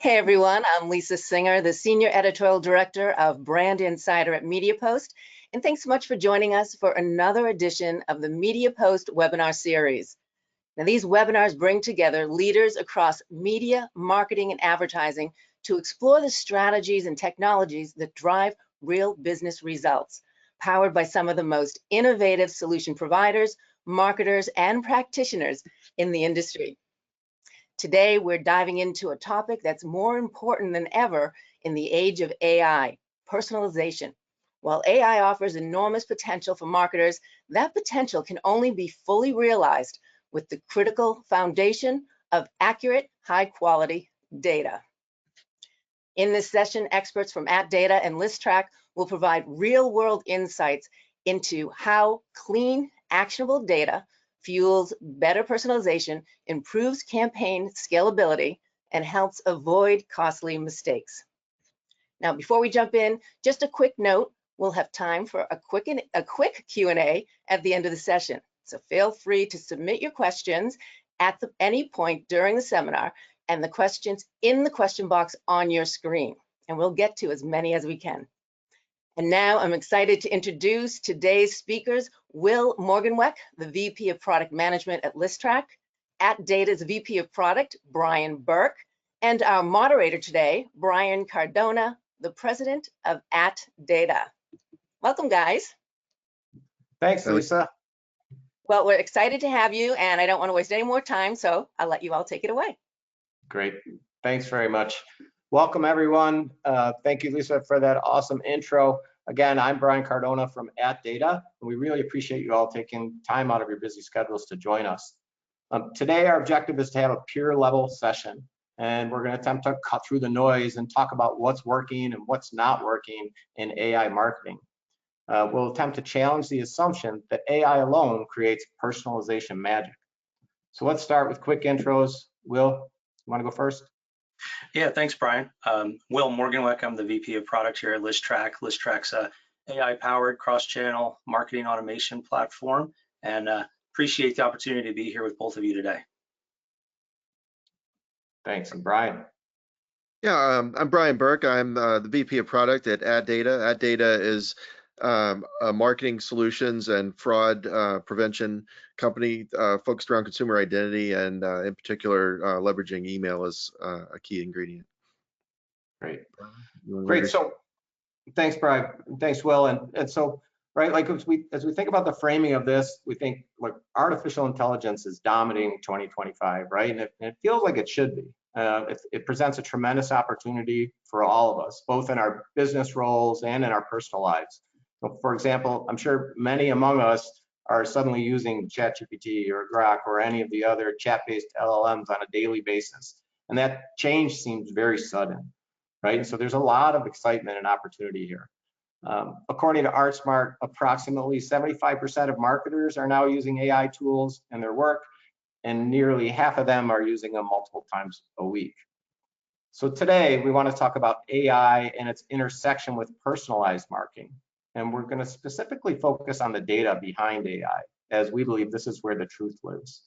Hey everyone, I'm Lisa Singer, the Senior Editorial Director of Brand Insider at MediaPost, and thanks so much for joining us for another edition of the MediaPost webinar series. Now, these webinars bring together leaders across media, marketing, and advertising to explore the strategies and technologies that drive real business results, powered by some of the most innovative solution providers, marketers, and practitioners in the industry. Today, we're diving into a topic that's more important than ever in the age of AI, personalization. While AI offers enormous potential for marketers, that potential can only be fully realized with the critical foundation of accurate, high-quality data. In this session, experts from AtData and ListTrack will provide real-world insights into how clean, actionable data fuels better personalization, improves campaign scalability, and helps avoid costly mistakes. Now, before we jump in, just a quick note, we'll have time for a quick Q&A at the end of the session. So feel free to submit your questions at any point during the seminar and the questions in the question box on your screen, and we'll get to as many as we can. And now I'm excited to introduce today's speakers, Will Morganweck, the VP of Product Management at ListTrack, AtData's VP of Product, Brian Burke, and our moderator today, Brian Cardona, the President of AtData. Welcome, guys. Thanks, Lisa. Well, we're excited to have you, and I don't want to waste any more time, so I'll let you all take it away. Great. Thanks very much. Welcome, everyone. Thank you, Lisa, for that awesome intro. Again, I'm Brian Cardona from AtData, and we really appreciate you all taking time out of your busy schedules to join us. Today, our objective is to have a peer-level session, and we're going to attempt to cut through the noise and talk about what's working and what's not working in AI marketing. We'll attempt to challenge the assumption that AI alone creates personalization magic. So let's start with quick intros. Will, you want to go first? Yeah, thanks, Brian. Will Morganweck, I'm the VP of Product here at ListTrack. ListTrack's a AI-powered cross-channel marketing automation platform, and appreciate the opportunity to be here with both of you today. Thanks, and Brian. Yeah, I'm Brian Burke. I'm the VP of Product at AtData. AtData is a marketing solutions and fraud prevention company focused around consumer identity and in particular leveraging email as a key ingredient. Great. So thanks, Brian. Thanks, Will. And so, right, like as we think about the framing of this, we think like artificial intelligence is dominating 2025, right? And it feels like it should be. It presents a tremendous opportunity for all of us, both in our business roles and in our personal lives. So for example, I'm sure many among us are suddenly using ChatGPT or Grok or any of the other chat-based LLMs on a daily basis. And that change seems very sudden, right? And so there's a lot of excitement and opportunity here. According to ArtSmart, approximately 75% of marketers are now using AI tools in their work, and nearly half of them are using them multiple times a week. So today we want to talk about AI and its intersection with personalized marketing. And we're going to specifically focus on the data behind AI, as we believe this is where the truth lives.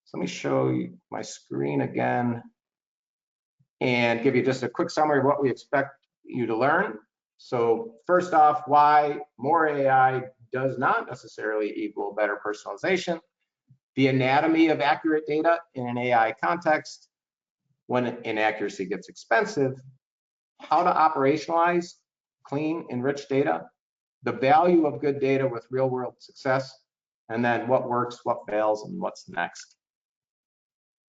So let me show you my screen again and give you just a quick summary of what we expect you to learn. So first off, why more AI does not necessarily equal better personalization, the anatomy of accurate data in an AI context, when inaccuracy gets expensive, how to operationalize clean, enriched data, the value of good data with real-world success, and then what works, what fails, and what's next.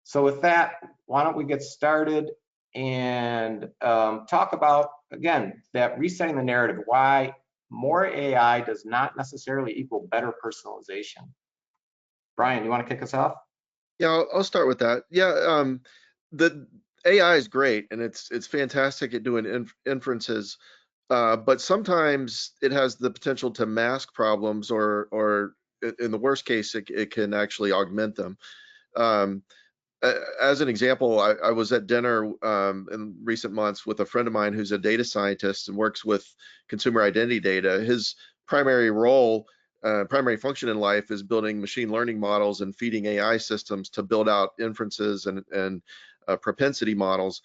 So with that, why don't we get started and talk about, again, that resetting the narrative, why more AI does not necessarily equal better personalization. Brian, you want to kick us off? Yeah, I'll start with that. Yeah, the AI is great, and it's fantastic at doing inferences. But sometimes it has the potential to mask problems, or in the worst case, it can actually augment them. As an example, I was at dinner in recent months with a friend of mine who's a data scientist and works with consumer identity data. His primary role, primary function in life is building machine learning models and feeding AI systems to build out inferences and propensity models.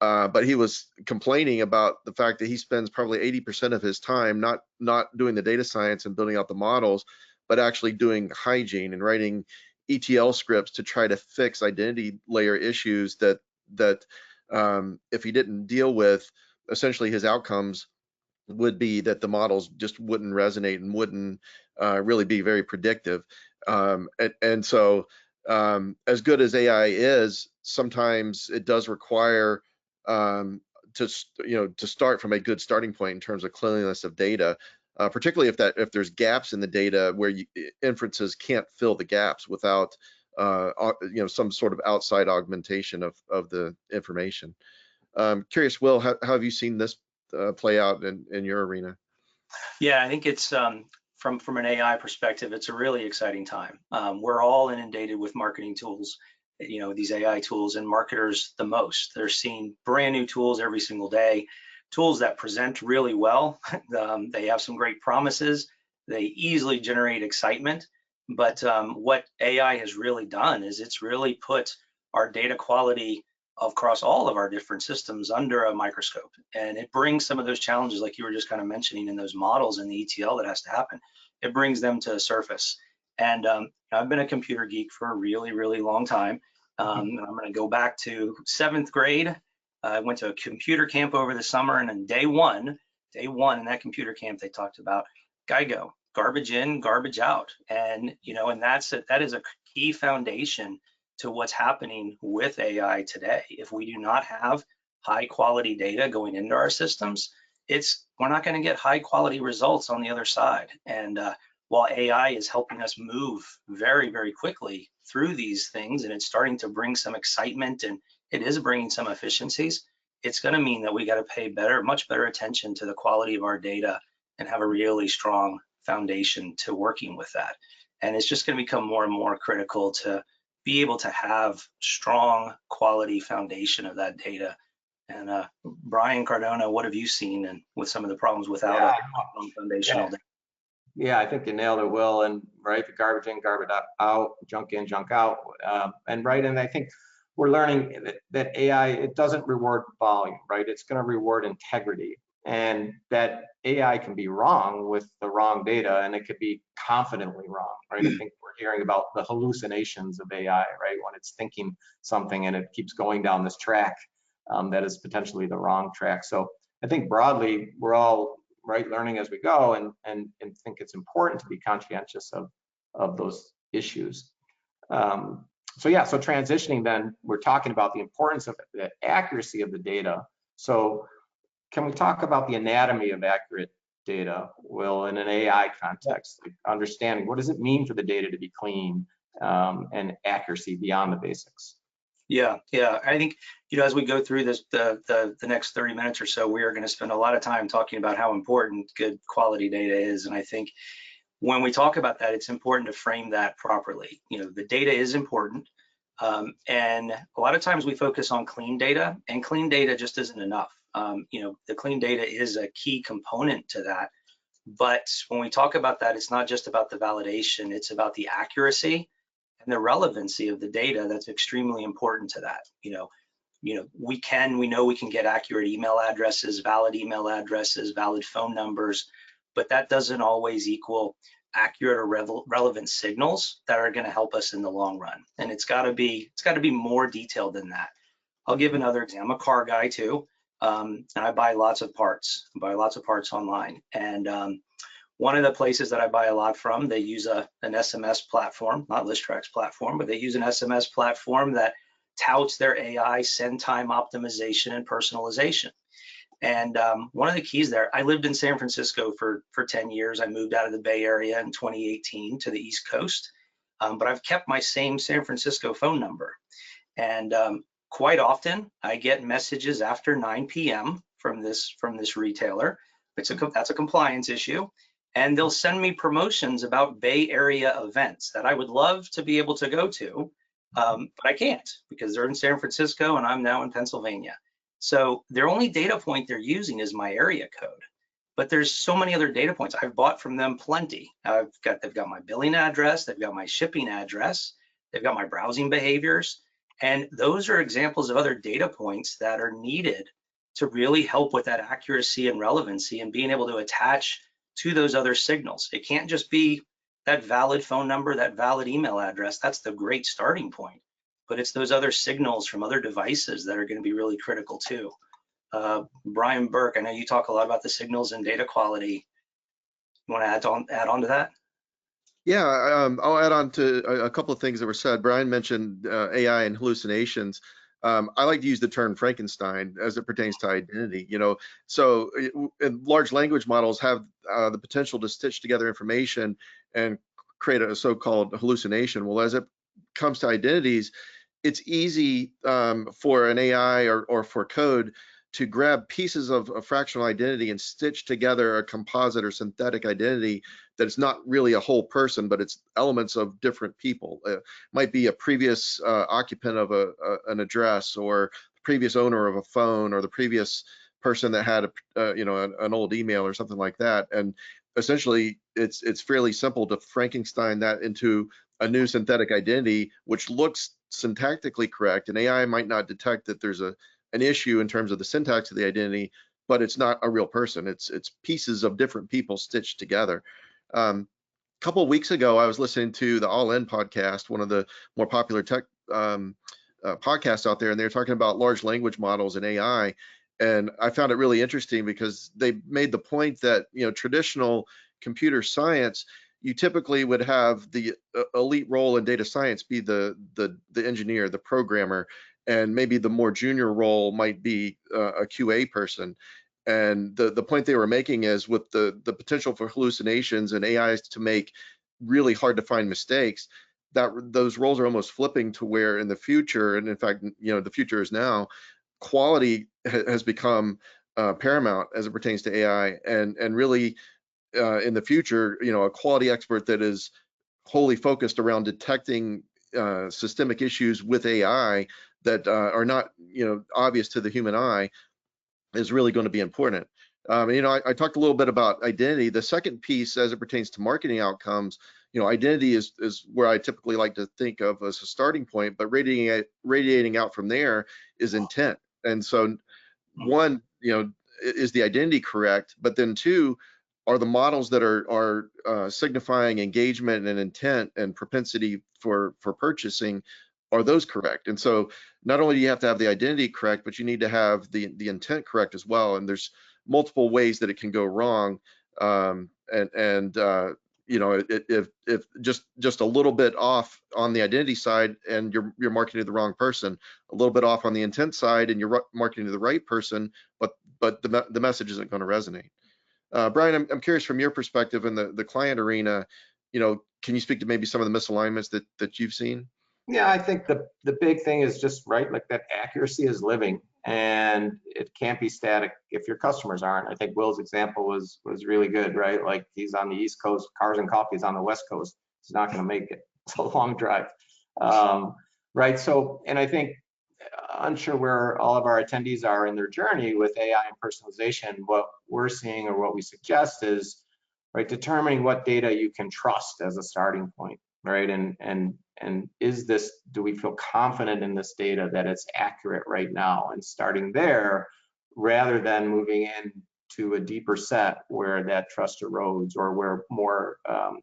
but he was complaining about the fact that he spends probably 80% of his time not doing the data science and building out the models, but actually doing hygiene and writing ETL scripts to try to fix identity layer issues that if he didn't deal with, essentially his outcomes would be that the models just wouldn't resonate and wouldn't really be very predictive. And so as good as AI is, sometimes it does require to start from a good starting point in terms of cleanliness of data, particularly if there's gaps in the data where inferences can't fill the gaps without some sort of outside augmentation of the information. Curious, Will, how have you seen this play out in your arena? Yeah, I think it's from an AI perspective, it's a really exciting time. We're all inundated with marketing tools, these AI tools, and marketers the most. They're seeing brand new tools every single day, tools that present really well. They have some great promises. They easily generate excitement. But what AI has really done is it's really put our data quality across all of our different systems under a microscope, and it brings some of those challenges like you were just kind of mentioning in those models and the ETL that has to happen. It brings them to the surface. And I've been a computer geek for a really, really long time. I'm going to go back to 7th grade. I went to a computer camp over the summer, and on day one in that computer camp, they talked about GIGO, garbage in, garbage out, and and that is a key foundation to what's happening with AI today. If we do not have high quality data going into our systems, we're not going to get high quality results on the other side. And while AI is helping us move very, very quickly through these things, and it's starting to bring some excitement and it is bringing some efficiencies, it's going to mean that we got to pay much better attention to the quality of our data and have a really strong foundation to working with that. And it's just going to become more and more critical to be able to have strong quality foundation of that data. And Brian Cardona, what have you seen and with some of the problems without a strong foundational data? Yeah, I think you nailed it, Will. And right, the garbage in, garbage out, junk in, junk out. And I think we're learning that AI, it doesn't reward volume, right? It's going to reward integrity. And that AI can be wrong with the wrong data, and it could be confidently wrong, right? I think we're hearing about the hallucinations of AI, right? When it's thinking something and it keeps going down this track that is potentially the wrong track. So I think broadly, we're all learning as we go, and think it's important to be conscientious of those issues. So transitioning then, we're talking about the importance of the accuracy of the data. So can we talk about the anatomy of accurate data, Will, in an AI context, like understanding what does it mean for the data to be clean and accuracy beyond the basics? Yeah. I think, as we go through this, the next 30 minutes or so, we are going to spend a lot of time talking about how important good quality data is. And I think when we talk about that, it's important to frame that properly. The data is important. And a lot of times we focus on clean data, and clean data just isn't enough. The clean data is a key component to that. But when we talk about that, it's not just about the validation, it's about the accuracy and the relevancy of the data. That's extremely important to that. We know we can get accurate email addresses, valid phone numbers, but that doesn't always equal accurate or relevant signals that are going to help us in the long run. And it's got to be more detailed than that. I'll give another example. I'm a car guy too, and I buy lots of parts. I buy lots of parts online, and one of the places that I buy a lot from, they use an SMS platform, not Listtrack's platform, but they use an SMS platform that touts their AI send time optimization and personalization. And one of the keys there, I lived in San Francisco for 10 years. I moved out of the Bay Area in 2018 to the East Coast, but I've kept my same San Francisco phone number. And quite often I get messages after 9 p.m. from this retailer. That's a compliance issue. And they'll send me promotions about Bay Area events that I would love to be able to go to, but I can't because they're in San Francisco and I'm now in Pennsylvania. So their only data point they're using is my area code, but there's so many other data points. I've bought from them plenty. They've got my billing address, they've got my shipping address, they've got my browsing behaviors, And those are examples of other data points that are needed to really help with that accuracy and relevancy and being able to attach to those other signals. It can't just be that valid phone number, that valid email address. That's the great starting point. But it's those other signals from other devices that are going to be really critical too. Brian Burke, I know you talk a lot about the signals and data quality. You want to add on to that? Yeah, I'll add on to a couple of things that were said. Brian mentioned AI and hallucinations. I like to use the term Frankenstein as it pertains to identity. So large language models have the potential to stitch together information and create a so-called hallucination. Well, as it comes to identities, it's easy for an AI or for code to grab pieces of a fractional identity and stitch together a composite or synthetic identity that is not really a whole person, but it's elements of different people. Might be a previous occupant of an address, or the previous owner of a phone, or the previous person that had an old email or something like that. And essentially, it's fairly simple to Frankenstein that into a new synthetic identity, which looks syntactically correct, and AI might not detect that there's an issue in terms of the syntax of the identity, but it's not a real person. It's pieces of different people stitched together. A couple of weeks ago, I was listening to the All In podcast, one of the more popular tech podcasts out there, and they were talking about large language models and AI. And I found it really interesting because they made the point that traditional computer science, you typically would have the elite role in data science be the engineer, the programmer, and maybe the more junior role might be a QA person. And the point they were making is, with the potential for hallucinations and AIs to make really hard to find mistakes, that those roles are almost flipping to where in the future, and in fact, the future is now, quality has become paramount as it pertains to AI, and really in the future, a quality expert that is wholly focused around detecting systemic issues with AI that are not obvious to the human eye is really going to be important. I talked a little bit about identity. The second piece, as it pertains to marketing outcomes, identity is where I typically like to think of as a starting point, but radiating out from there is intent. And so, one, is the identity correct? But then two, are the models that are signifying engagement and intent and propensity for purchasing, are those correct? And so not only do you have to have the identity correct, but you need to have the intent correct as well. And there's multiple ways that it can go wrong. If just a little bit off on the identity side and you're marketing to the wrong person, a little bit off on the intent side and you're marketing to the right person, but the message isn't going to resonate. Brian, I'm curious, from your perspective in the client arena, can you speak to maybe some of the misalignments that you've seen? Yeah, I think the big thing is just like that accuracy is living, and it can't be static if your customers aren't. I think Will's example was really good, right? Like, he's on the East Coast, Cars and Coffee's on the West Coast. He's not going to make it. It's a long drive, right? So, and I think, unsure where all of our attendees are in their journey with AI and personalization, what we're seeing or what we suggest is, right, determining what data you can trust as a starting point, right? And is this, do we feel confident in this data that it's accurate right now? And starting there, rather than moving into a deeper set where that trust erodes, or where more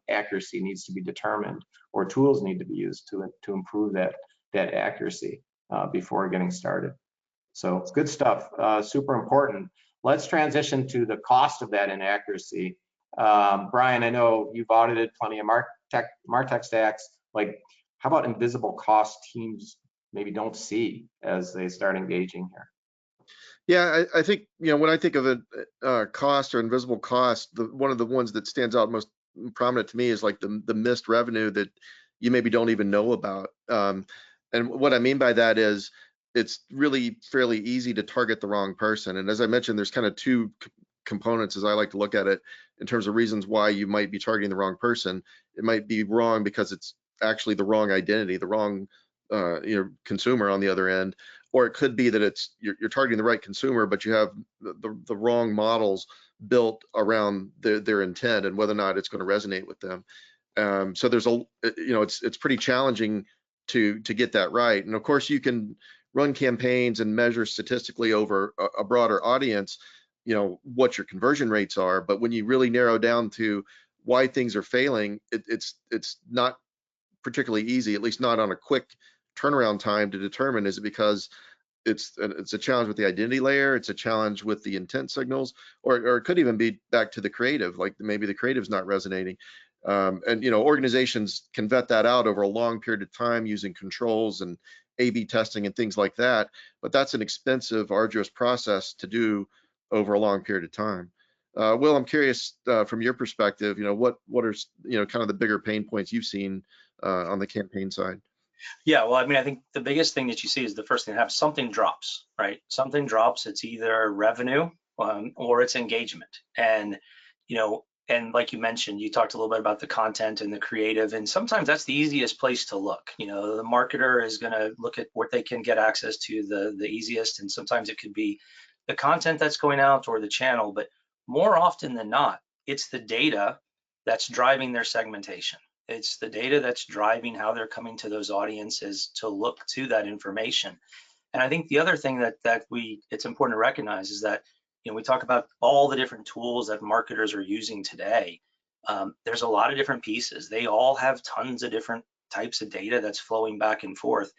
accuracy needs to be determined, or tools need to be used to improve that accuracy before getting started. So it's good stuff, super important. Let's transition to the cost of that inaccuracy. Brian, I know you've audited plenty of MarTech stacks. Like, how about invisible cost teams maybe don't see as they start engaging here? Yeah, I think, when I think of a cost or invisible cost, one of the ones that stands out most prominent to me is like the missed revenue that you maybe don't even know about. And what I mean by that is, it's really fairly easy to target the wrong person. And as I mentioned, there's kind of two components, as I like to look at it, in terms of reasons why you might be targeting the wrong person. It might be wrong because it's actually the wrong identity, the wrong consumer on the other end, or it could be that you're targeting the right consumer, but you have the wrong models built around their intent and whether or not it's going to resonate with them. So there's it's pretty challenging to get that right. And of course, you can run campaigns and measure statistically over a broader audience, what your conversion rates are. But when you really narrow down to why things are failing, it's not particularly easy, at least not on a quick turnaround time to determine. Is it because it's a challenge with the identity layer, it's a challenge with the intent signals, or it could even be back to the creative, like maybe the creative's not resonating. And organizations can vet that out over a long period of time using controls and A/B testing and things like that, but that's an expensive, arduous process to do over a long period of time. Will, I'm curious from your perspective, what are kind of the bigger pain points you've seen on the campaign side? Yeah, well, I mean, I think the biggest thing that you see is the first thing to have something drops, right? Something drops. It's either revenue or it's engagement. And like you mentioned, you talked a little bit about the content and the creative, and sometimes that's the easiest place to look. The marketer is going to look at what they can get access to the easiest, and sometimes it could be the content that's going out or the channel, but more often than not, it's the data that's driving their segmentation. It's the data that's driving how they're coming to those audiences to look to that information. And I think the other thing that it's important to recognize is that we talk about all the different tools that marketers are using today. There's a lot of different pieces. They all have tons of different types of data that's flowing back and forth.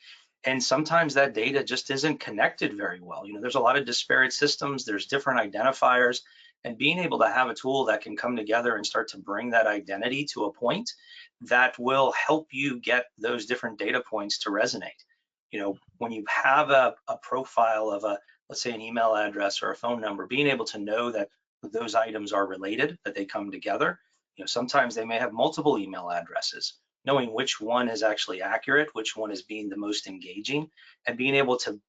And sometimes that data just isn't connected very well. There's a lot of disparate systems, there's different identifiers, and being able to have a tool that can come together and start to bring that identity to a point that will help you get those different data points to resonate. When you have a profile of let's say an email address or a phone number, being able to know that those items are related, that they come together. Sometimes they may have multiple email addresses. Knowing which one is actually accurate, which one is being the most engaging, and being able to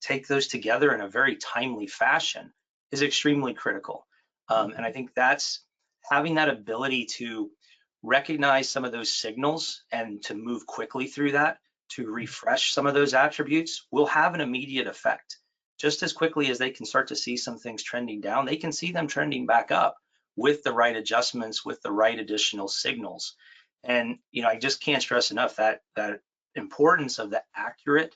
take those together in a very timely fashion is extremely critical. And I think that's having that ability to recognize some of those signals and to move quickly through that, to refresh some of those attributes, will have an immediate effect. Just as quickly as they can start to see some things trending down, they can see them trending back up with the right adjustments, with the right additional signals. And I just can't stress enough that importance of the accurate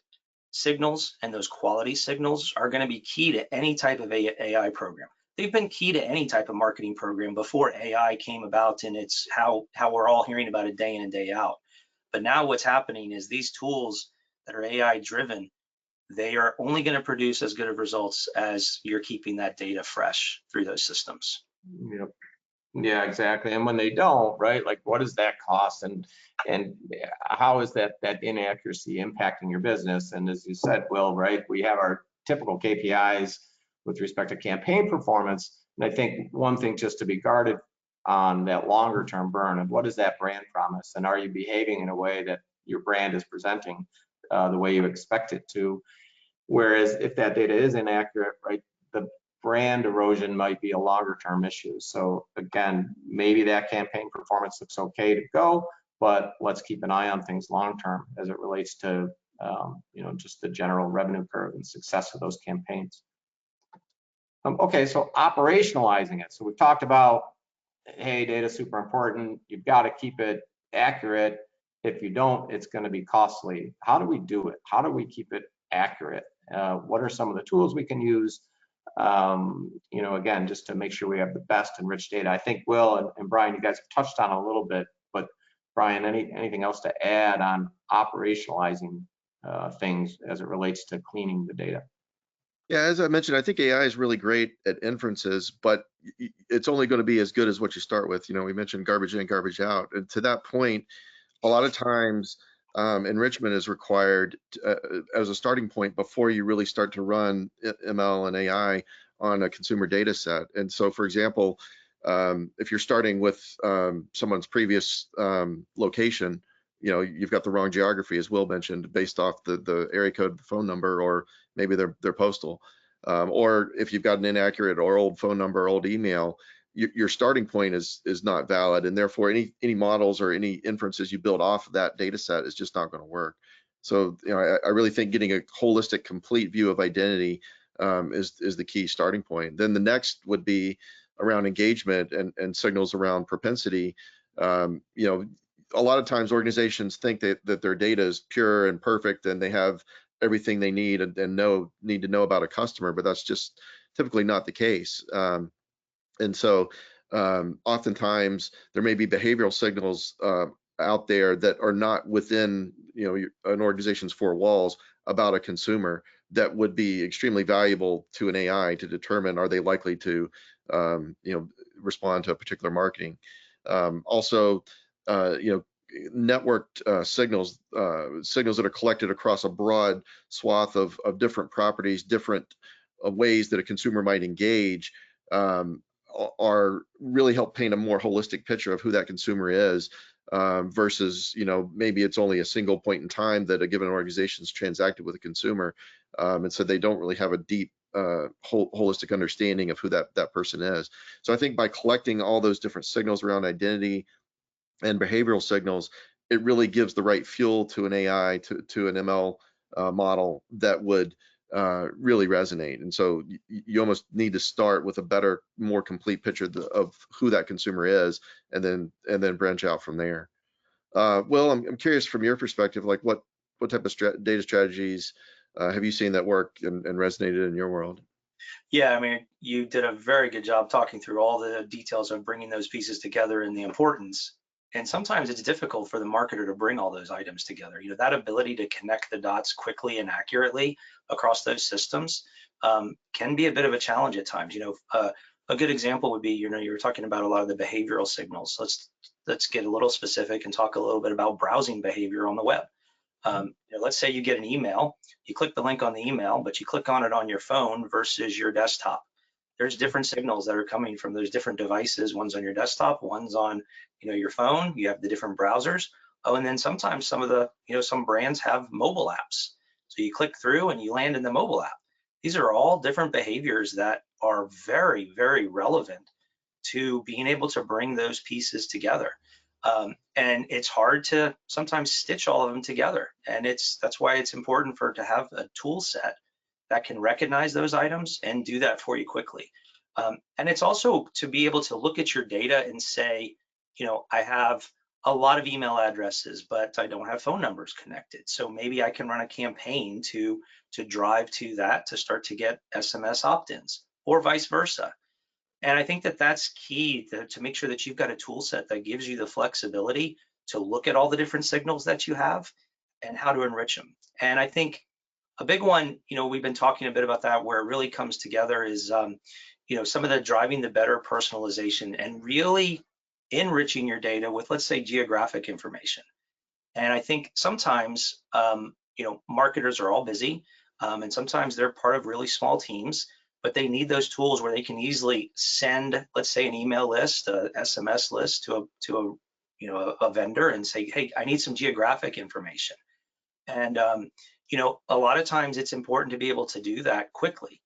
signals, and those quality signals are going to be key to any type of AI program. They've been key to any type of marketing program before AI came about, and it's how we're all hearing about it day in and day out. But now what's happening is these tools that are AI driven, they are only going to produce as good of results as you're keeping that data fresh through those systems. Yep. Yeah, exactly. And when they don't, right, like what does that cost, and how is that inaccuracy impacting your business? And as you said, Will, right, we have our typical KPIs with respect to campaign performance. And I think one thing just to be guarded on that longer term burn of what is that brand promise, and are you behaving in a way that your brand is presenting the way you expect it to? Whereas if that data is inaccurate, right, the brand erosion might be a longer term issue. So again, maybe that campaign performance looks okay to go, but let's keep an eye on things long term as it relates to just the general revenue curve and success of those campaigns. Okay, so operationalizing it. So we've talked about, hey, data is super important. You've got to keep it accurate. If you don't, it's going to be costly. How do we do it? How do we keep it accurate? What are some of the tools we can use? Again, just to make sure we have the best enriched data. I think Will and Brian, you guys have touched on a little bit, but Brian, anything else to add on operationalizing things as it relates to cleaning the data? Yeah, as I mentioned, I think AI is really great at inferences, but it's only going to be as good as what you start with. We mentioned garbage in, garbage out. And to that point, a lot of times enrichment is required as a starting point before you really start to run ML and AI on a consumer data set. And so, for example, if you're starting with someone's previous location, you've got the wrong geography, as Will mentioned, based off the area code, the phone number, or maybe their postal. Or if you've got an inaccurate or old phone number, or old email, your starting point is not valid, and therefore any models or any inferences you build off of that data set is just not going to work. So I really think getting a holistic, complete view of identity is the key starting point. Then the next would be around engagement and signals around propensity. a lot of times organizations think that their data is pure and perfect and they have everything they need and need to know about a customer, but that's just typically not the case. And so oftentimes there may be behavioral signals out there that are not within an organization's four walls about a consumer that would be extremely valuable to an AI to determine, are they likely to respond to a particular marketing. Also, networked signals that are collected across a broad swath of different properties, different ways that a consumer might engage, are really help paint a more holistic picture of who that consumer is, versus maybe it's only a single point in time that a given organization's transacted with a consumer, and so they don't really have a deep holistic understanding of who that person is. So I think by collecting all those different signals around identity and behavioral signals, it really gives the right fuel to an AI, to an ML model that would really resonate. And so you almost need to start with a better, more complete picture of who that consumer is, and then branch out from there. Will, I'm curious from your perspective, like what type of data strategies have you seen that work and resonated in your world? Yeah, I mean, you did a very good job talking through all the details of bringing those pieces together and the importance. And sometimes it's difficult for the marketer to bring all those items together. That ability to connect the dots quickly and accurately across those systems can be a bit of a challenge at times. A good example would be, you were talking about a lot of the behavioral signals. Let's get a little specific and talk a little bit about browsing behavior on the web. Let's say you get an email, you click the link on the email, but you click on it on your phone versus your desktop. There's different signals that are coming from those different devices. One's on your desktop, one's on your phone. You have the different browsers. Oh, and then sometimes some brands have mobile apps. So you click through and you land in the mobile app. These are all different behaviors that are very, very relevant to being able to bring those pieces together. And it's hard to sometimes stitch all of them together. And that's why it's important to have a tool set that can recognize those items and do that for you quickly. And it's also to be able to look at your data and say, I have a lot of email addresses, but I don't have phone numbers connected. So maybe I can run a campaign to drive to that to start to get SMS opt-ins, or vice versa. And I think that's key to make sure that you've got a tool set that gives you the flexibility to look at all the different signals that you have and how to enrich them. And I think a big one, we've been talking a bit about that, where it really comes together is, some of the driving the better personalization and really enriching your data with, let's say, geographic information. And I think sometimes, marketers are all busy, and sometimes they're part of really small teams, but they need those tools where they can easily send, let's say, an email list, a SMS list to a vendor and say, hey, I need some geographic information. And a lot of times it's important to be able to do that quickly.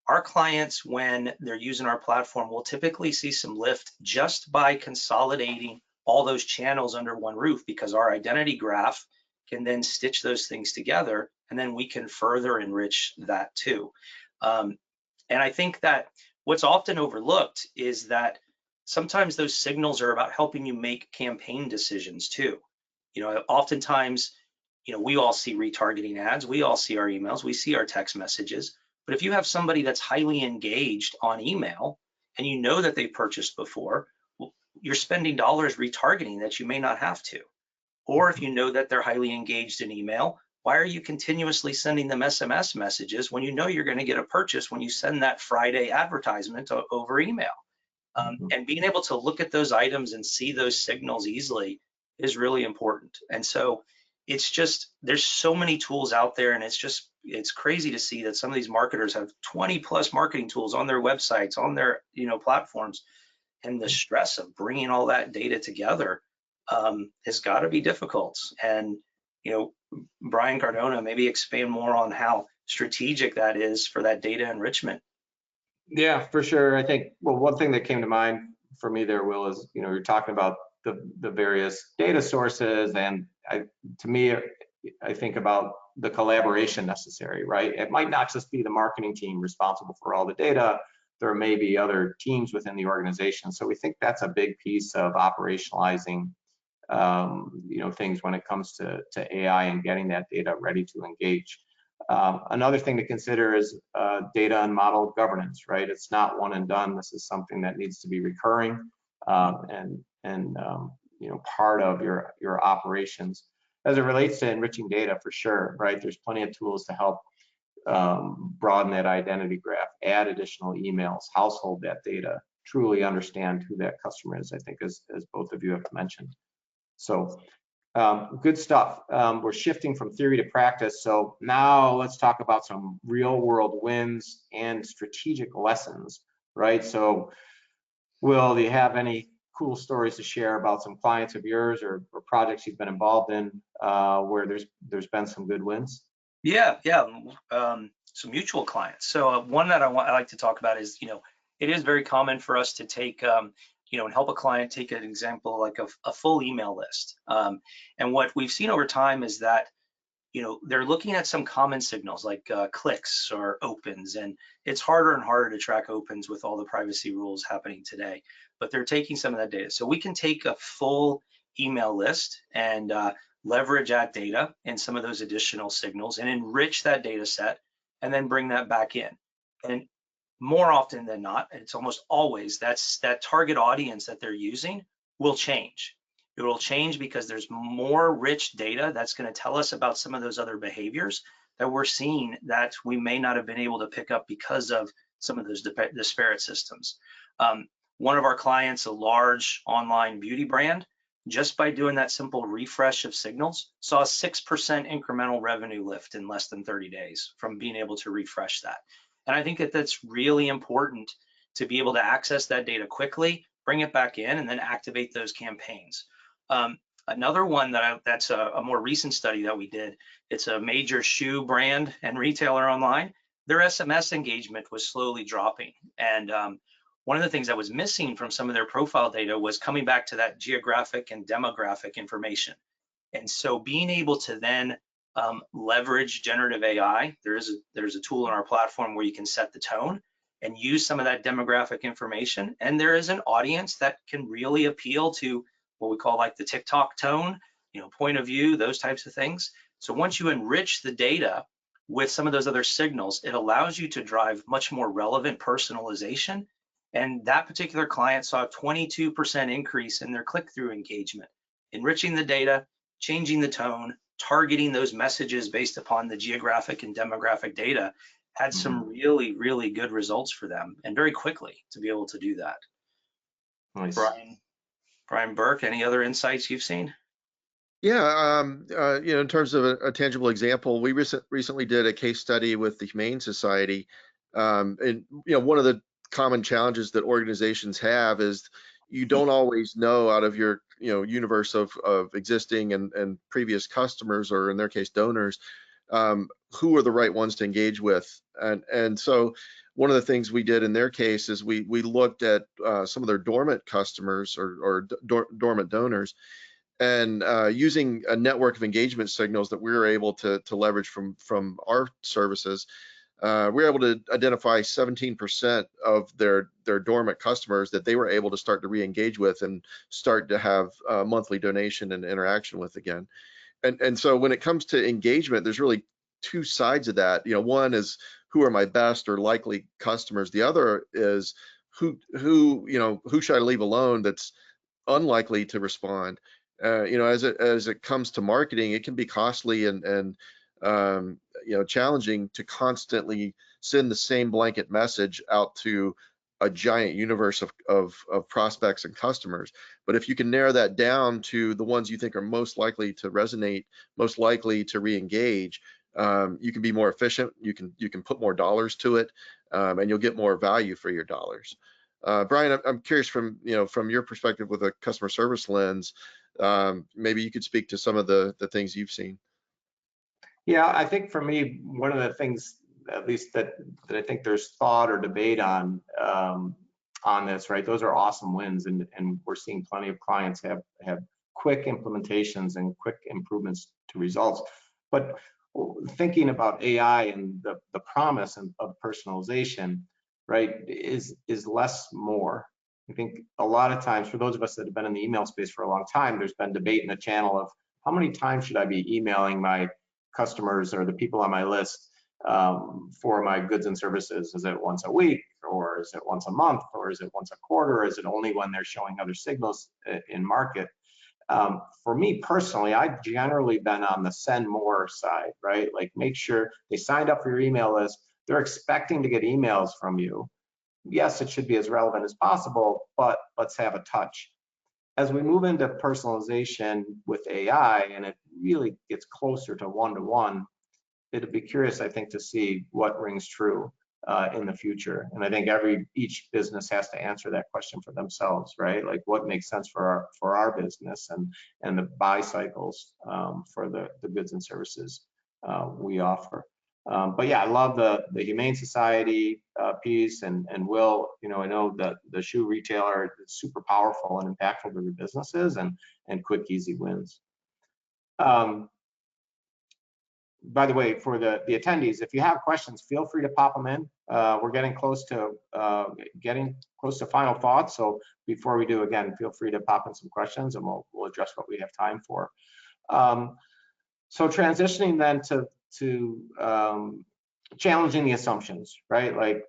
Our clients, when they're using our platform, will typically see some lift just by consolidating all those channels under one roof, because our identity graph can then stitch those things together, and then we can further enrich that too. And I think that what's often overlooked is that sometimes those signals are about helping you make campaign decisions too. Oftentimes, we all see retargeting ads, we all see our emails, we see our text messages. But if you have somebody that's highly engaged on email and you know that they purchased before, you're spending dollars retargeting that you may not have to. Or if you know that they're highly engaged in email, why are you continuously sending them SMS messages when you know you're going to get a purchase when you send that Friday advertisement over email? And being able to look at those items and see those signals easily is really important. And so it's just, there's so many tools out there, and it's crazy to see that some of these marketers have 20 plus marketing tools on their websites, on their platforms, and the stress of bringing all that data together has got to be difficult. And Brian Cardona, maybe expand more on how strategic that is for that data enrichment. Yeah, for sure. I think, well, one thing that came to mind for me there, Will, is you're talking about the various data sources, and to me, I think about the collaboration necessary, right? It might not just be the marketing team responsible for all the data. There may be other teams within the organization. So we think that's a big piece of operationalizing things when it comes to AI and getting that data ready to engage. Another thing to consider is data and model governance, right? It's not one and done. This is something that needs to be recurring and part of your operations. As it relates to enriching data, for sure, right? There's plenty of tools to help broaden that identity graph, add additional emails, household that data, truly understand who that customer is, I think, as both of you have mentioned. So good stuff. We're shifting from theory to practice. So now let's talk about some real world wins and strategic lessons, right? So Will, do you have any cool stories to share about some clients of yours or projects you've been involved in where there's been some good wins? Yeah. Some mutual clients. So one that I like to talk about is, it is very common for us to take, and help a client take an example like a full email list. And what we've seen over time is that, they're looking at some common signals like clicks or opens, and it's harder and harder to track opens with all the privacy rules happening today. But they're taking some of that data. So we can take a full email list and leverage AtData and some of those additional signals and enrich that data set and then bring that back in. And more often than not, it's almost always that target audience that they're using will change. It will change because there's more rich data that's going to tell us about some of those other behaviors that we're seeing that we may not have been able to pick up because of some of those disparate systems. One of our clients, a large online beauty brand, just by doing that simple refresh of signals, saw a 6% incremental revenue lift in less than 30 days from being able to refresh that. And I think that that's really important to be able to access that data quickly, bring it back in, and then activate those campaigns. Another one that's a more recent study that we did, it's a major shoe brand and retailer online. Their SMS engagement was slowly dropping. And one of the things that was missing from some of their profile data was coming back to that geographic and demographic information. And so being able to then leverage generative AI, there's a tool in our platform where you can set the tone and use some of that demographic information. And there is an audience that can really appeal to what we call like the TikTok tone, point of view, those types of things. So once you enrich the data with some of those other signals, it allows you to drive much more relevant personalization. And that particular client saw a 22% increase in their click-through engagement, enriching the data, changing the tone, targeting those messages based upon the geographic and demographic data, had some really, really good results for them, and very quickly to be able to do that. Nice. Brian Burke, any other insights you've seen? Yeah, in terms of a tangible example, we recently did a case study with the Humane Society, and one of the common challenges that organizations have is you don't always know out of your universe of existing and previous customers, or in their case donors, who are the right ones to engage with. And so one of the things we did in their case is we looked at some of their dormant customers or dormant donors, and using a network of engagement signals that we were able to leverage from our services, we were able to identify 17% of their dormant customers that they were able to start to re-engage with and start to have monthly donation and interaction with again. And so when it comes to engagement, there's really two sides of that. One is who are my best or likely customers. The other is who should I leave alone that's unlikely to respond. As it comes to marketing, it can be costly and challenging to constantly send the same blanket message out to a giant universe of prospects and customers. But if you can narrow that down to the ones you think are most likely to resonate, most likely to re-engage, you can be more efficient. You can put more dollars to it, and you'll get more value for your dollars. Brian, I'm curious from your perspective with a customer service lens, maybe you could speak to some of the things you've seen. Yeah, I think for me, one of the things, at least that I think there's thought or debate on this, right? Those are awesome wins, and we're seeing plenty of clients have quick implementations and quick improvements to results. But thinking about AI and the promise of personalization, right, is less more. I think a lot of times, for those of us that have been in the email space for a long time, there's been debate in the channel of how many times should I be emailing my customers or the people on my list for my goods and services? Is it once a week, or is it once a month, or is it once a quarter, or is it only when they're showing other signals in market? For me personally, I've generally been on the send more side, right? Like, make sure they signed up for your email list. They're expecting to get emails from you. Yes, it should be as relevant as possible, but let's have a touch. As we move into personalization with AI and it really gets closer to one-to-one, it'd be curious, I think, to see what rings true in the future. And I think each business has to answer that question for themselves, right? Like, what makes sense for our business and the buy cycles for the goods and services we offer. But yeah, I love the Humane Society piece, and Will, I know that the shoe retailer is super powerful and impactful to their businesses, and quick, easy wins. By the way, for the attendees, if you have questions, feel free to pop them in. We're getting close to final thoughts. So before we do, again, feel free to pop in some questions, and we'll address what we have time for. So transitioning then to challenging the assumptions, right? Like,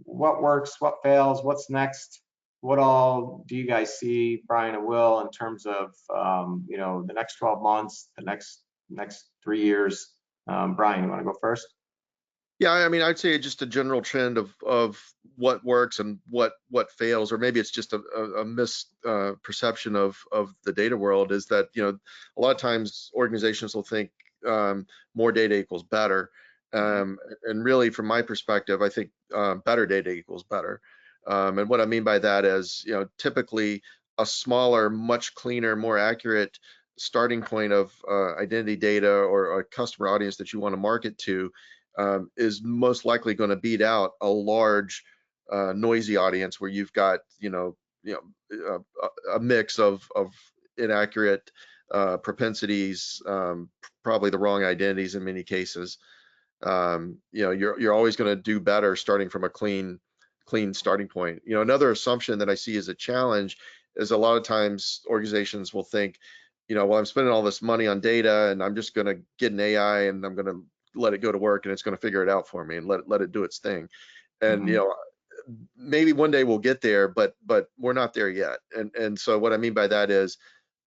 what works, what fails, what's next? What all do you guys see, Brian and Will, in terms of the next 12 months, the next 3 years? Brian, you want to go first? Yeah, I mean, I'd say just a general trend of what works and what fails, or maybe it's just a misperception of the data world, is that a lot of times organizations will think more data equals better, and really, from my perspective, I think better data equals better. And what I mean by that is, typically a smaller, much cleaner, more accurate starting point of identity data or a customer audience that you want to market to is most likely going to beat out a large noisy audience where you've got a mix of inaccurate propensities, probably the wrong identities in many cases. You're always going to do better starting from a clean starting point. Another assumption that I see as a challenge is a lot of times organizations will think, well, I'm spending all this money on data and I'm just going to get an AI and I'm going to let it go to work and it's going to figure it out for me and let it do its thing. And maybe one day we'll get there, but we're not there yet. And so what I mean by that is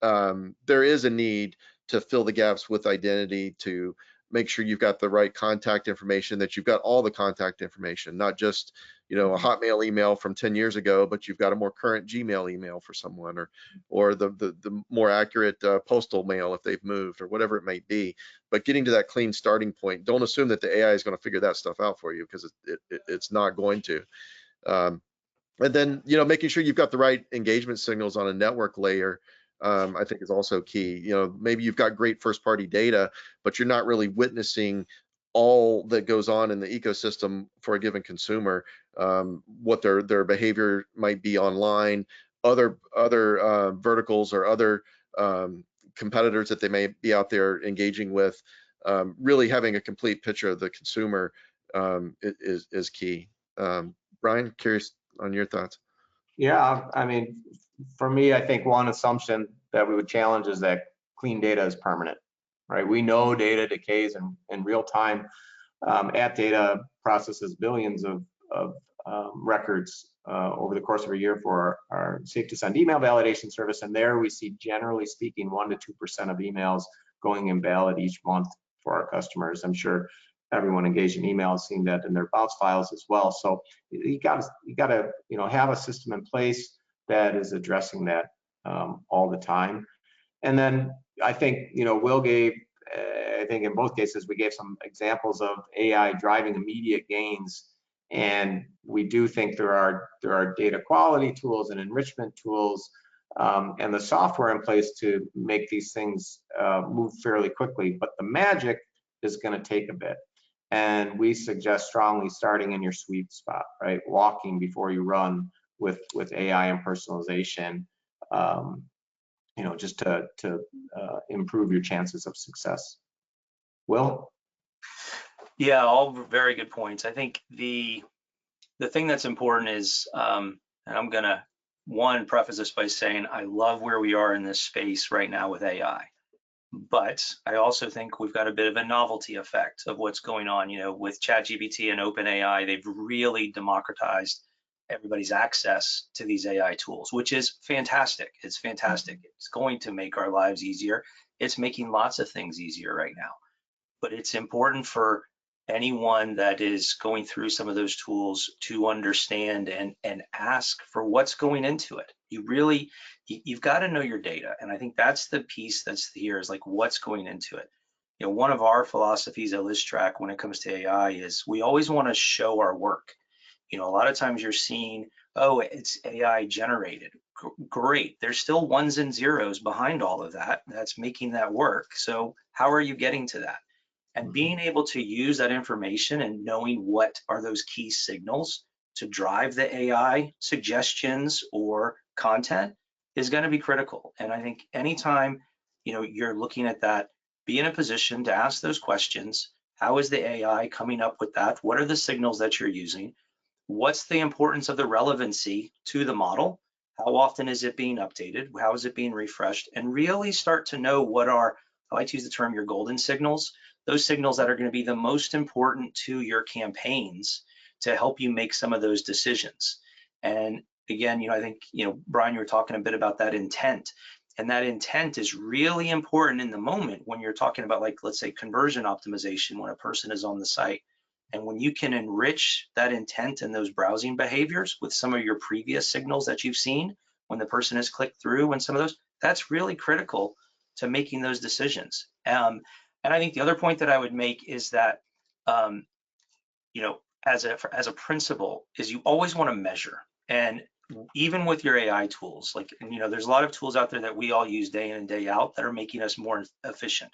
there is a need to fill the gaps with identity, to make sure you've got the right contact information, that you've got all the contact information, not just a Hotmail email from 10 years ago, but you've got a more current Gmail email for someone, or the more accurate postal mail if they've moved, or whatever it might be. But getting to that clean starting point, don't assume that the AI is going to figure that stuff out for you, because it's not going to. And then making sure you've got the right engagement signals on a network layer, I think is also key. Maybe you've got great first party data, but you're not really witnessing all that goes on in the ecosystem for a given consumer, what their behavior might be online, other verticals or other competitors that they may be out there engaging with. Really having a complete picture of the consumer is key. Brian, curious on your thoughts. Yeah, I mean, for me, I think one assumption that we would challenge is that clean data is permanent, right? We know data decays in real time. AtData processes billions of records over the course of a year for our safe to send email validation service, and there we see, generally speaking, 1% to 2% of emails going invalid each month for our customers. I'm sure everyone engaged in email has seen that in their bounce files as well. So you got to have a system in place that is addressing that all the time. And then I think Will gave, I think in both cases we gave some examples of AI driving immediate gains, and we do think there are data quality tools and enrichment tools and the software in place to make these things move fairly quickly. But the magic is going to take a bit. And we suggest strongly starting in your sweet spot, right? Walking before you run with AI and personalization, just to improve your chances of success. Will? Yeah, all very good points. I think the thing that's important is, and I'm gonna one, preface this by saying I love where we are in this space right now with AI. But I also think we've got a bit of a novelty effect of what's going on. You know, with ChatGPT and OpenAI, they've really democratized everybody's access to these AI tools, which is fantastic. It's fantastic. It's going to make our lives easier. It's making lots of things easier right now. But it's important for anyone that is going through some of those tools to understand and ask for what's going into it. You've got to know your data, and I think that's the piece that's here, is like what's going into it. You know, one of our philosophies at ListTrack when it comes to AI is we always want to show our work. You know, a lot of times you're seeing, oh, it's AI generated. Great, there's still ones and zeros behind all of that that's making that work. So how are you getting to that? And being able to use that information and knowing what are those key signals to drive the AI suggestions or content is going to be critical. And I think anytime, you know, you're looking at that, be in a position to ask those questions. How is the AI coming up with that? What are the signals that you're using? What's the importance of the relevancy to the model? How often is it being updated? How is it being refreshed? And really start to know what are, I like to use the term, your golden signals, those signals that are going to be the most important to your campaigns to help you make some of those decisions. And again, you know, I think, you know, Brian, you were talking a bit about that intent. And that intent is really important in the moment when you're talking about, like, let's say conversion optimization when a person is on the site. And when you can enrich that intent and those browsing behaviors with some of your previous signals that you've seen when the person has clicked through and some of those, that's really critical to making those decisions. And I think the other point that I would make is that, you know, as a principle, is you always want to measure. And even with your AI tools, like, you know, there's a lot of tools out there that we all use day in and day out that are making us more efficient.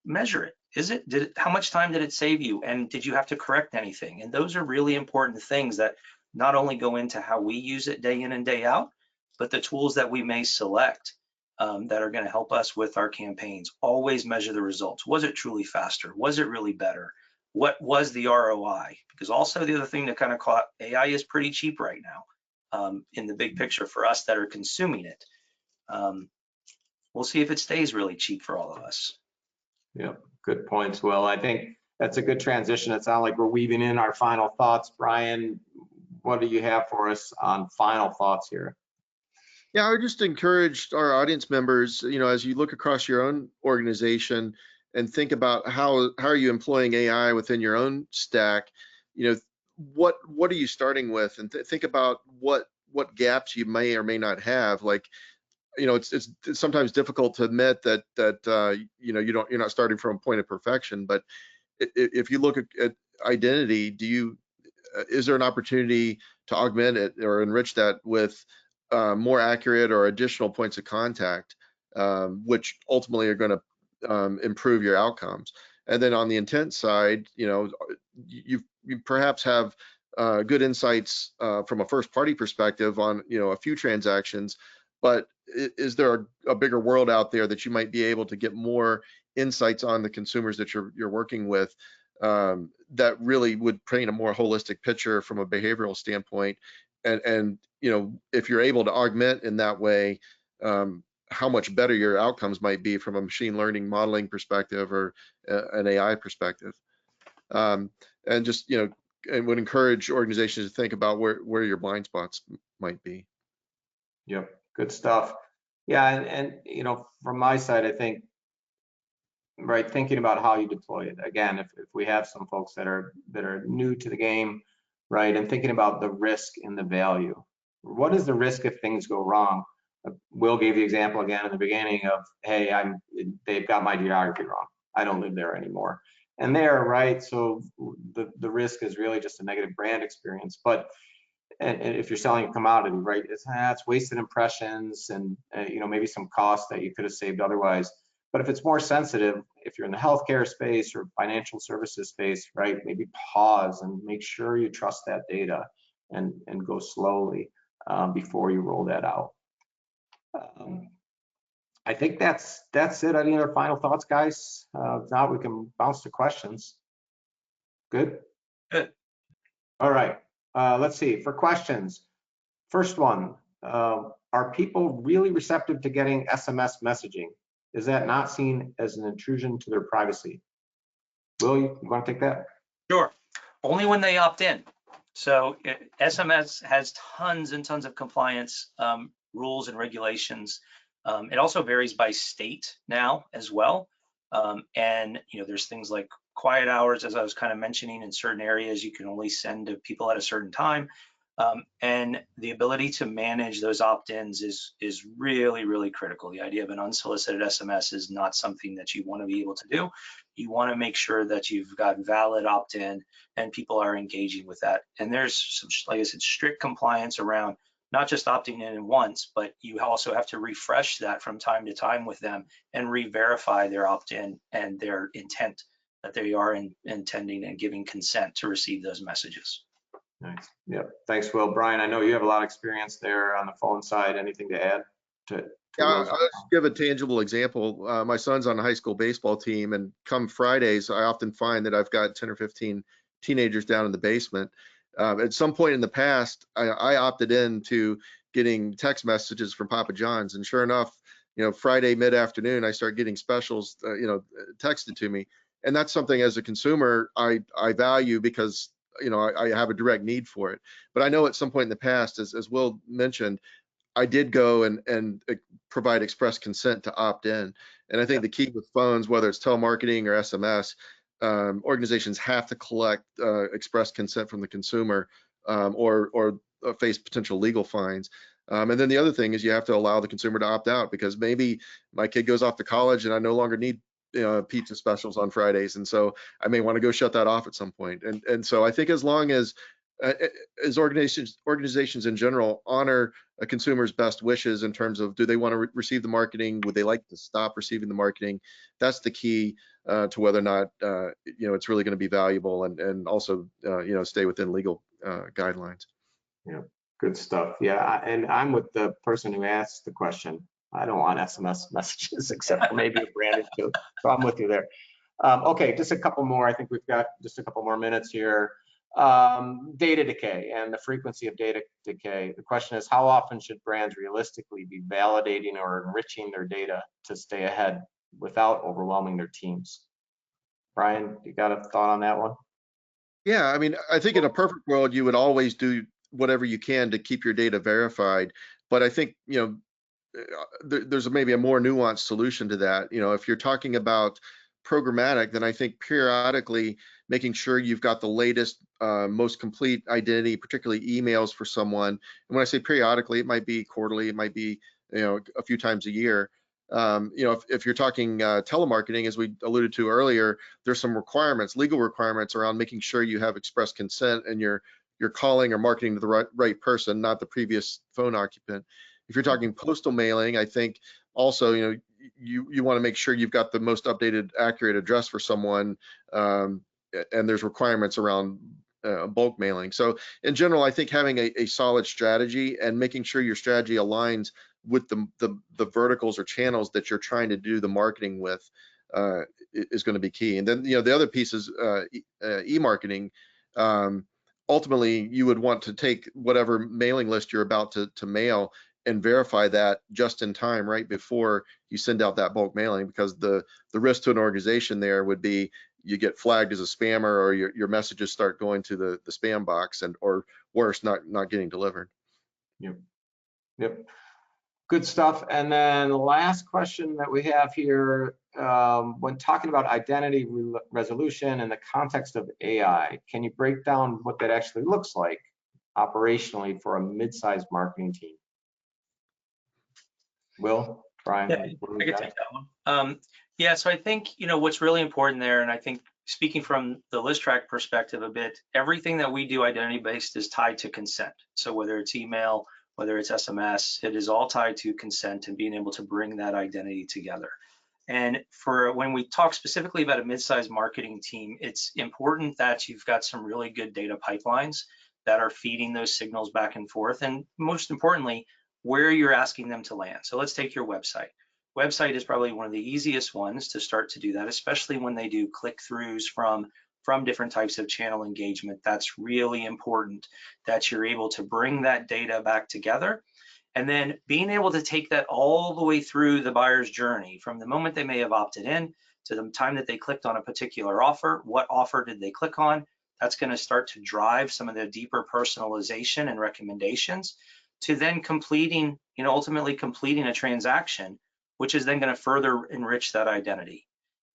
Measure it. How much time did it save you? And did you have to correct anything? And those are really important things that not only go into how we use it day in and day out, but the tools that we may select that are going to help us with our campaigns. Always measure the results. Was it truly faster? Was it really better? What was the ROI? Because also the other thing to kind of call out, AI is pretty cheap right now in the big picture for us that are consuming it. We'll see if it stays really cheap for all of us. Yeah, good points, Will. I think that's a good transition. It sounds like we're weaving in our final thoughts. Brian, what do you have for us on final thoughts here? Yeah, I would just encourage our audience members, you know, as you look across your own organization and think about how are you employing AI within your own stack, you know, what are you starting with, and think about what gaps you may or may not have. Like, you know, it's sometimes difficult to admit that you know, you're not starting from a point of perfection, but if you look at identity, is there an opportunity to augment it or enrich that with more accurate or additional points of contact, which ultimately are going to improve your outcomes? And then on the intent side, you know, you perhaps have good insights from a first party perspective on, you know, a few transactions, but is there a bigger world out there that you might be able to get more insights on the consumers that you're working with, that really would paint a more holistic picture from a behavioral standpoint? And you know, if you're able to augment in that way, how much better your outcomes might be from a machine learning modeling perspective or an AI perspective. And just, you know, and would encourage organizations to think about where your blind spots might be. Yep, good stuff. Yeah, and you know, from my side, I think, right, thinking about how you deploy it. Again, if we have some folks that are new to the game, right, and thinking about the risk and the value. What is the risk if things go wrong? Will gave the example again in the beginning of, hey, they've got my geography wrong. I don't live there anymore. And there, right, so the risk is really just a negative brand experience. But and if you're selling a commodity, right, it's wasted impressions and you know, maybe some costs that you could have saved otherwise. But if it's more sensitive, if you're in the healthcare space or financial services space, right, maybe pause and make sure you trust that data and go slowly before you roll that out. I think that's it. Any other final thoughts, guys? If not, we can bounce to questions. Good? Good. All right. Let's see. For questions, first one, Are people really receptive to getting SMS messaging? Is that not seen as an intrusion to their privacy? Will, you want to take that? Sure. Only when they opt in. So SMS has tons and tons of compliance rules and regulations. It also varies by state now as well. And there's things like quiet hours, as I was kind of mentioning. In certain areas, you can only send to people at a certain time. And the ability to manage those opt-ins is really, really critical. The idea of an unsolicited SMS is not something that you want to be able to do. You want to make sure that you've got valid opt-in and people are engaging with that. And there's some, like I said, strict compliance around not just opting in once, but you also have to refresh that from time to time with them and re-verify their opt-in and their intent that they are intending and giving consent to receive those messages. Nice. Yep. Thanks, Will. Brian, I know you have a lot of experience there on the phone side. Anything to add to Yeah, Will's? I'll just give a tangible example. My son's on a high school baseball team, and come Fridays, I often find that I've got 10 or 15 teenagers down in the basement. At some point in the past, I opted in to getting text messages from Papa John's, and sure enough, Friday mid-afternoon, I start getting specials, texted to me, and that's something as a consumer I value because I have a direct need for it. But I know at some point in the past, as Will mentioned, I did go and provide express consent to opt in. And I think the key with phones, whether it's telemarketing or SMS, organizations have to collect express consent from the consumer or face potential legal fines. And then the other thing is you have to allow the consumer to opt out, because maybe my kid goes off to college and I no longer need pizza specials on Fridays, and so I may want to go shut that off at some point. And so I think as long as organizations in general honor a consumer's best wishes in terms of, do they want to receive the marketing, would they like to stop receiving the marketing, that's the key to whether or not it's really going to be valuable and also stay within legal guidelines. Yeah, good stuff. Yeah, and I'm with the person who asked the question. I don't want SMS messages except for maybe a branded too. So I'm with you there. Okay, just a couple more. I think we've got just a couple more minutes here. Data decay and the frequency of data decay. The question is, how often should brands realistically be validating or enriching their data to stay ahead without overwhelming their teams? Brian, you got a thought on that one? Yeah, I mean, I think in a perfect world, you would always do whatever you can to keep your data verified. But I think, there's maybe a more nuanced solution to that. If you're talking about programmatic, then I think periodically making sure you've got the latest, most complete identity, particularly emails for someone. And when I say periodically, it might be quarterly, it might be, a few times a year. If you're talking telemarketing, as we alluded to earlier, there's some requirements, legal requirements around making sure you have express consent and you're calling or marketing to the right person, not the previous phone occupant. If you're talking postal mailing, I think also, you want to make sure you've got the most updated, accurate address for someone, and there's requirements around bulk mailing. So in general, I think having a solid strategy and making sure your strategy aligns with the verticals or channels that you're trying to do the marketing with is going to be key. And then the other piece is e-marketing. Ultimately, you would want to take whatever mailing list you're about to mail and verify that just in time, right before you send out that bulk mailing, because the risk to an organization there would be you get flagged as a spammer, or your messages start going to the spam box, or worse, not getting delivered. Yep. Good stuff. And then the last question that we have here, when talking about identity resolution in the context of AI, can you break down what that actually looks like operationally for a mid-sized marketing team? Will, Brian? Yeah, I can take that one. Yeah, so I think, what's really important there, and I think speaking from the ListTrack perspective a bit, everything that we do identity-based is tied to consent. So whether it's email, whether it's SMS, it is all tied to consent and being able to bring that identity together. And for when we talk specifically about a mid-sized marketing team, it's important that you've got some really good data pipelines that are feeding those signals back and forth. And most importantly, where you're asking them to land. So let's take your website. Website is probably one of the easiest ones to start to do that, especially when they do click-throughs from different types of channel engagement. That's really important that you're able to bring that data back together And then being able to take that all the way through the buyer's journey, from the moment they may have opted in to the time that they clicked on a particular offer. What offer did they click on? That's going to start to drive some of the deeper personalization and recommendations to then completing, ultimately completing a transaction, which is then going to further enrich that identity.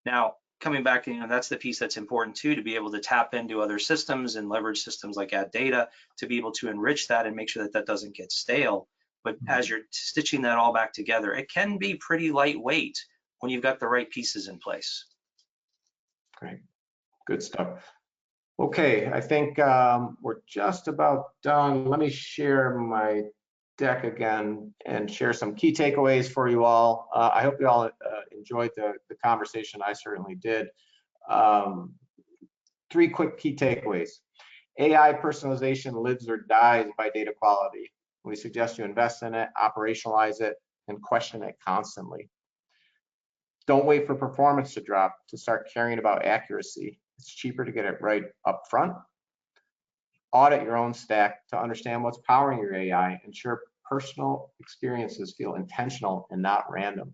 Now, coming back, that's the piece that's important too, to be able to tap into other systems and leverage systems like AtData to be able to enrich that and make sure that that doesn't get stale. But as you're stitching that all back together, it can be pretty lightweight when you've got the right pieces in place. Great, good stuff. Okay, I think we're just about done. Let me share my deck again and share some key takeaways for you all. I hope you all enjoyed the conversation. I certainly did. 3 quick key takeaways. AI personalization lives or dies by data quality. We suggest you invest in it, operationalize it, and question it constantly. Don't wait for performance to drop to start caring about accuracy. It's cheaper to get it right up front. Audit your own stack to understand what's powering your AI. Ensure personal experiences feel intentional and not random.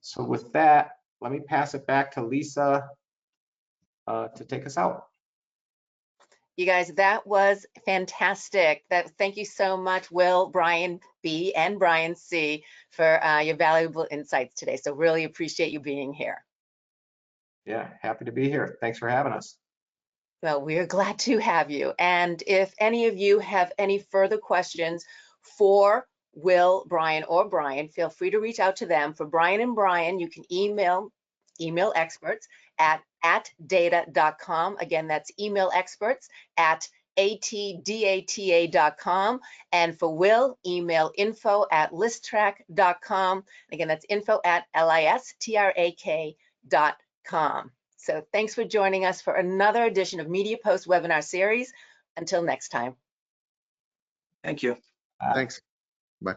So with that, let me pass it back to Lisa to take us out. You guys, that was fantastic. Thank you so much, Will, Brian B, and Brian C, for your valuable insights today. So really appreciate you being here. Yeah, happy to be here. Thanks for having us. Well, we're glad to have you. And if any of you have any further questions for Will, Brian, or Brian, feel free to reach out to them. For Brian and Brian, you can email experts at atdata.com. Again, that's email experts at atdata.com. And for Will, email info@listtrack.com. Again, that's info@listrak.com. So thanks for joining us for another edition of Media Post webinar series. Until next time. Thank you. Thanks. Bye.